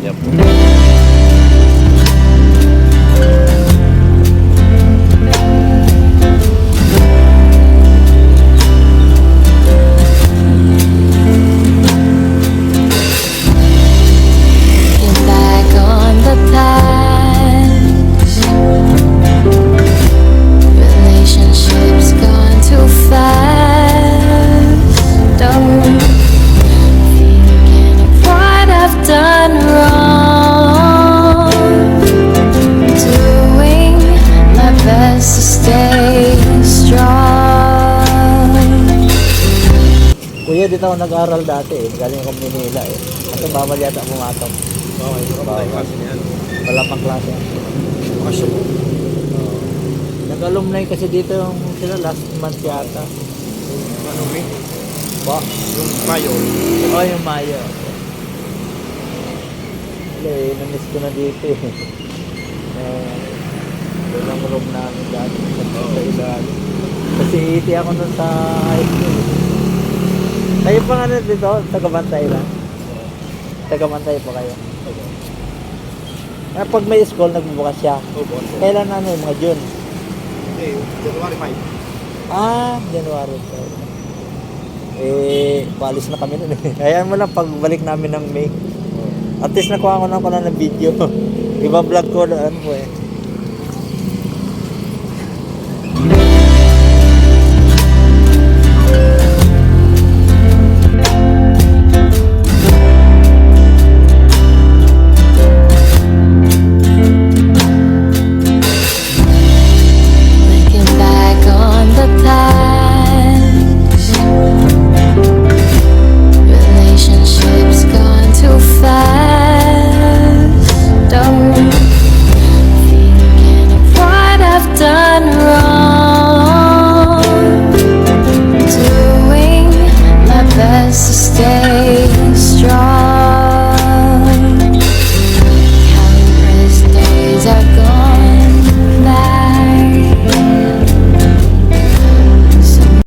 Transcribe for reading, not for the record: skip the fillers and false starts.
Yep. Looking back on the past, relationships gone too fast. Don't thinking of what I've done wrong. Doing my best to stay strong. Kuya, dito ako nag-aral dati eh. Galing ako Manila eh. Ito, bawal yata pumatong. Okay, Bawal. yan. Wala pang klase. Kasyo po. Nag-alumni kasi dito yung sila last month yata. Ano, May? Ba? Yung Mayo. Oh, yung Maya. Wala eh, namiss ko na dito eh. Doon ang room namin dati sa ilalim. Kasi iti ako nun sa high school. Kayo pa nga na dito, taga-bantay lang. Taga-bantay pa kayo. Pag may school, nagbubukas siya. Opo. Kailan ano, mga June? Okay, January 5. January 5. Balis na kami nun eh. Ayan mo lang pagbalik namin ng May. At least nakuha ko na ng video. Iba vlog ko na ano po eh.